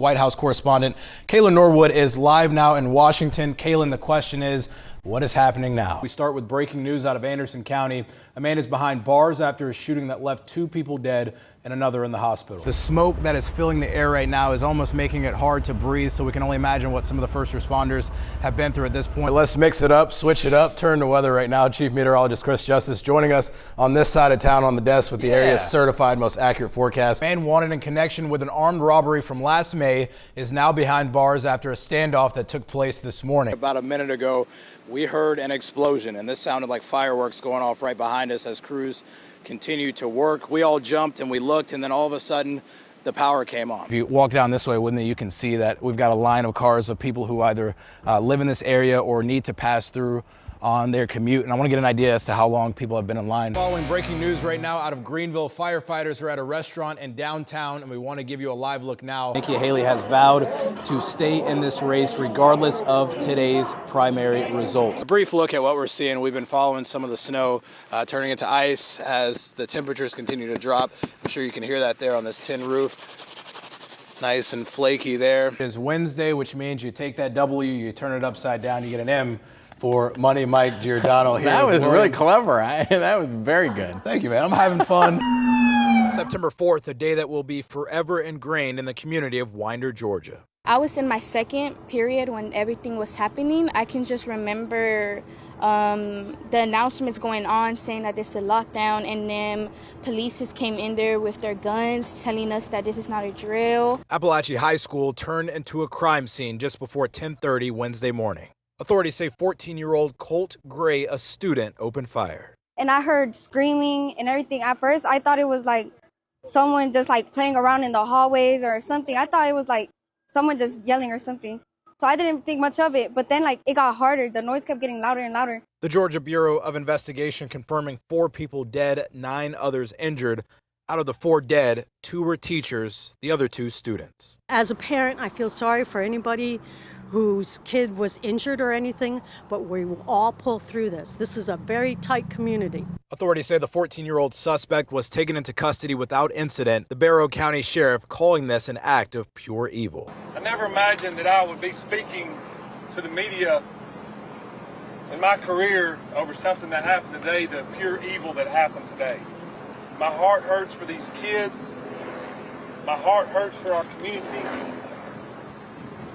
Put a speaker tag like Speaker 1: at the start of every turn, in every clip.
Speaker 1: White House correspondent Kaylin Norwood is live now in Washington. Kaylin, the question is, what is happening now? We start with breaking news out of Anderson County. A man is behind bars after a shooting that left 2 people dead and another in the hospital. The smoke that is filling the air right now is almost making it hard to breathe, so we can only imagine what some of the first responders have been through at this point. Let's mix it up, switch it up, turn to weather right now. Chief Meteorologist Chris Justice joining us on this side of town on the desk with the area's certified most accurate forecast. Man wanted in connection with an armed robbery from last May is now behind bars after a standoff that took place this morning. About a minute ago, we heard an explosion, and this sounded like fireworks going off right behind us as crews continued to work. We all jumped and we looked, and then all of a sudden the power came on. If you walk down this way, wouldn't you can see that we've got a line of cars of people who either live in this area or need to pass through on their commute, and I want to get an idea as to how long people have been in line. Following breaking news right now out of Greenville, firefighters are at a restaurant in downtown, and we want to give you a live look now. Nikki Haley has vowed to stay in this race regardless of today's primary results. A brief look at what we're seeing. We've been following some of the snow turning into ice as the temperatures continue to drop. I'm sure you can hear that there on this tin roof. Nice and flaky there. It is Wednesday, which means you take that W, you turn it upside down, you get an M for Money Mike Giordano here.
Speaker 2: That was really clever. That was very good.
Speaker 1: Thank you, man. I'm having fun. September 4th, a day that will be forever ingrained in the community of Winder, Georgia.
Speaker 3: I was in my second period when everything was happening. I can just remember the announcements going on saying that this is a lockdown, and then police came in there with their guns telling us that this is not a drill.
Speaker 1: Appalachia High School turned into a crime scene just before 10:30 Wednesday morning. Authorities say 14-year-old Colt Gray, a student, opened fire.
Speaker 4: And I heard screaming and everything. At first, I thought it was like someone just like playing around in the hallways or something. I thought it was like someone just yelling or something. So I didn't think much of it, but then like it got harder. The noise kept getting louder and louder.
Speaker 1: The Georgia Bureau of Investigation confirming 4 people dead, 9 others injured. Out of the 4 dead, 2 were teachers, the other 2 students.
Speaker 5: As a parent, I feel sorry for anybody whose kid was injured or anything, but we will all pull through this. This is a very tight community.
Speaker 1: Authorities say the 14-year-old suspect was taken into custody without incident. The Barrow County Sheriff calling this an act of pure evil.
Speaker 6: I never imagined that I would be speaking to the media in my career over something that happened today, the pure evil that happened today. My heart hurts for these kids. My heart hurts for our community.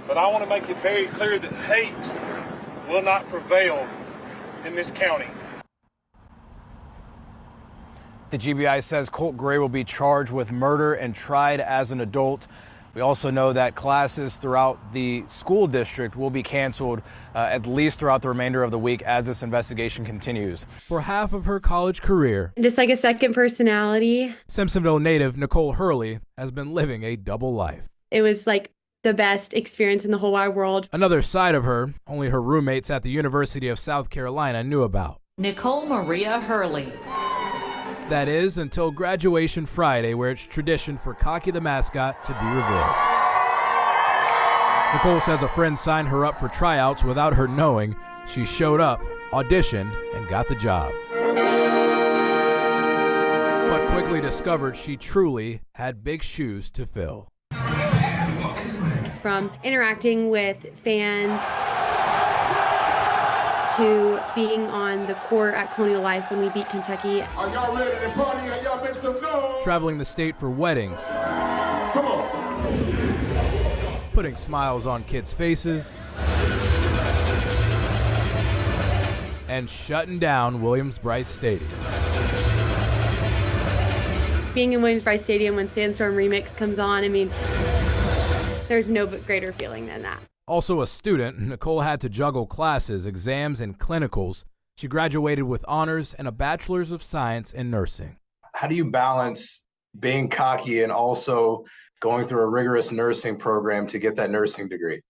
Speaker 6: But I want to make it very clear that hate will not prevail in this county.
Speaker 1: The GBI says Colt Gray will be charged with murder and tried as an adult. We also know that classes throughout the school district will be canceled at least throughout the remainder of the week as this investigation continues. For half of her college career,
Speaker 7: just like a second personality,
Speaker 1: Simpsonville native Nicole Hurley has been living a double life.
Speaker 7: It was like the best experience in the whole wide world.
Speaker 1: Another side of her, only her roommates at the University of South Carolina knew about.
Speaker 8: Nicole Maria Hurley.
Speaker 1: That is until graduation Friday, where it's tradition for Cocky the mascot to be revealed. Nicole says a friend signed her up for tryouts without her knowing. She showed up, auditioned, and got the job. But quickly discovered she truly had big shoes to fill.
Speaker 7: From interacting with fans to being on the court at Colonial Life when we beat Kentucky.
Speaker 9: Are y'all ready to party? Are y'all make some noise?
Speaker 1: Traveling the state for weddings.
Speaker 9: Come on.
Speaker 1: Putting smiles on kids' faces. And shutting down Williams-Brice Stadium.
Speaker 7: Being in Williams-Brice Stadium when Sandstorm Remix comes on, I mean, there's no greater feeling than that.
Speaker 1: Also a student, Nicole had to juggle classes, exams, and clinicals. She graduated with honors and a bachelor's of science in nursing.
Speaker 10: How do you balance being cocky and also going through a rigorous nursing program to get that nursing degree?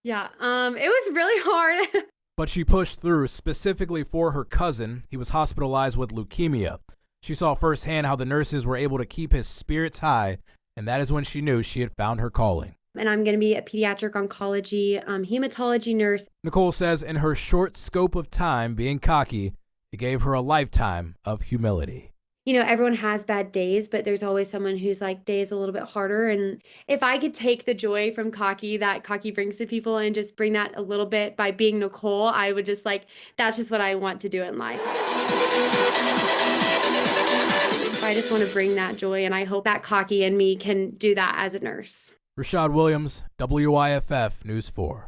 Speaker 7: Yeah, it was really hard.
Speaker 1: But she pushed through specifically for her cousin. He was hospitalized with leukemia. She saw firsthand how the nurses were able to keep his spirits high, and that is when she knew she had found her calling.
Speaker 7: And I'm going to be a pediatric oncology, hematology nurse.
Speaker 1: Nicole says in her short scope of time being cocky, it gave her a lifetime of humility.
Speaker 7: everyone has bad days, but there's always someone whose like day is a little bit harder. And if I could take the joy from Cocky that Cocky brings to people and just bring that a little bit by being Nicole, I would just that's just what I want to do in life. I just want to bring that joy, and I hope that Cocky and me can do that as a nurse.
Speaker 1: Rashad Williams, WYFF News 4.